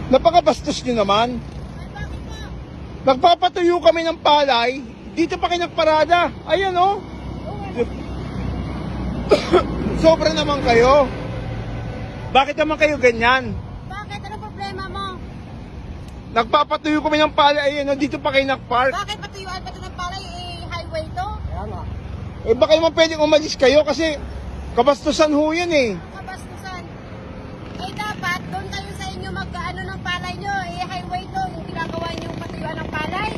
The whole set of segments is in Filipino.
Napakabastos nyo naman. Nagpapatuyo kami ng palay, dito pa kayo nagparada. Ayan o. Sobra naman kayo. Bakit naman kayo ganyan? Bakit? Ano problema mo? Nagpapatuyo kami ng palay, ayan o, dito pa kayo nagpark. Bakit patuyuan pa ito ng palay? Highway to? Eh baka naman pwedeng umalis kayo kasi kabastusan ho yan eh. Kabastusan. Dapat doon kayo sa inyo mag-ano ng palay nyo. Highway to. Yung ginagawa nyo patuyuan ng palay.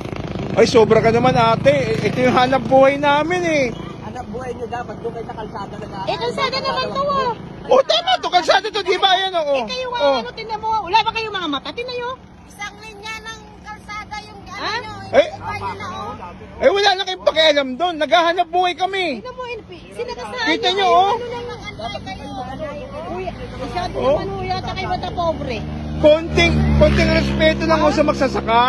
Ay sobra ka naman ate, ito yung hanap buhay namin eh. Hanap buhay nyo dapat doon kayo sa kalsada na Kalsada naman to oh. O tama to, kalsada to, di ba? Ayan o. Kayo ano, tinan mo. Wala ba kayong mga mata? Tinan nyo. Isang linya ng kalsada yung ano nyo. Eh? Nyo na oh. Eh wala na kayong pakialam doon, naghahanap buhay kami. Tinan mo, sinagasaan Kita nyo oh. Ano lang ang antay kayo? Uy, masyado Oh. naman ho yata kayo mata pobre. Konting respeto lang ho sa magsasaka.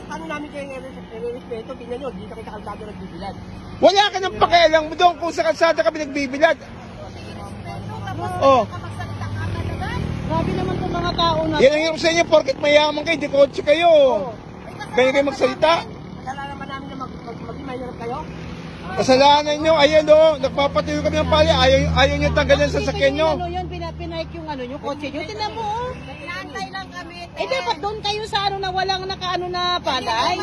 Ano namin kayo nire-respeto? Tingnan nyo, dito kayo sa kalsada nagbibilad. Wala ka ng pakialam doon kung sa kalsada kami nagbibilad. Oh. Grabe naman itong mga tao na. Yan ang hirap sa inyo, porket mayaman kayo, di kotse kayo. Ganyan kayo magsalita. Kasalanan naman namin na maging mahirap kayo. Kasalanan nyo, ayan o, nagpapatuyo kami ng pali, ayaw nyo tanggalan sa sakyan nyo. Ano yun, pinahike yung ano yung kotse nyo. Tinan mo oh. Inaantay lang kami. Dapat doon kayo sa ano na walang nakaano na palay.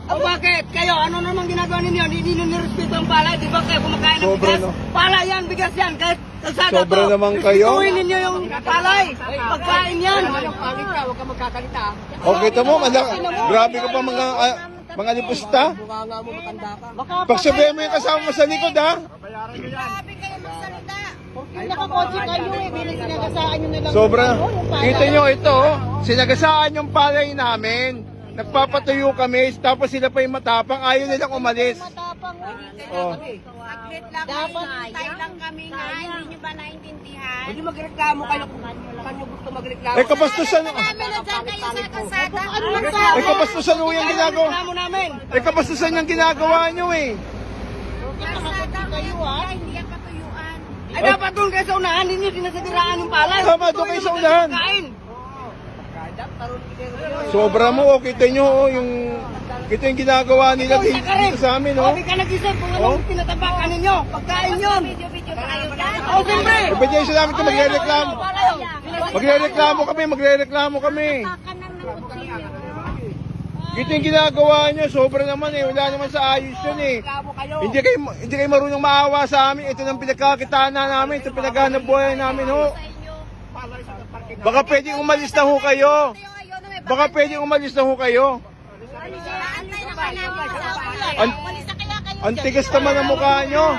O bakit? Kayo, ano naman ginagawa ninyo? Hindi nyo nirespeto ang palay. Di ba kayo kumakain ng Sobra, bigas? no? Palay yan, bigas yan. Kahit kalsada to. Sobra naman kayo. Respetuhin ninyo yung palay. Pagkain yan. Huwag ka magkakalita. Okay, tamo, grabe ka pa mga lipusta. Mukha nga mo matanda ka. Pagsabihan mo yung kasama mo sa likod ha. Grabe kayo magsalita. Kung nakakotse kayo sinagasaan nyo na lang. Sobra. yung palay. Kita nyo ito, sinagasaan yung palay namin. Nagpapatuyo kami, tapos sila pa yung matapang, ayaw nilang umalis. Matapang Oh. Saglit lang. Dapat hintay lang kami nga. Hindi nyo ba naintindihan? Hindi magreklamo kayo kung saan nyo gusto magreklamo. Eh kabastusan, Namin na dyan kayo sa kalsada. eh kabastusan ho yung ginagawa. Reklamo namin. Eh kabastusan yung ginagawa nyo eh. Kalsada kayo ha. Hindi yan patuyuan. Ay dapat doon kayo sa unahan. Hindi nyo sinasadiraan yung palay. Tama, doon kayo sa unahan. Kain. Sobra mo, oh, kita nyo oh, kita yung ginagawa nila dito sa amin oh. Okay ka nag-isip kung anong tinatapakan ninyo. Pagkain yun. Video pa kayo dyan. O siyempre. Ebidensya namin ito, magre-reklamo. Magre-reklamo kami. Kita yung ginagawa nyo, sobra naman eh, wala naman sa ayos yun eh. Hindi kayo marunong maawa sa amin, ito ng pinagkakitaan na namin, ito pinaghanap buhay namin ho. Baka pwedeng umalis na ho kayo. Baka pwedeng umalis na ho kayo. Antay na kayo. Ang tigas naman ang mukha nyo.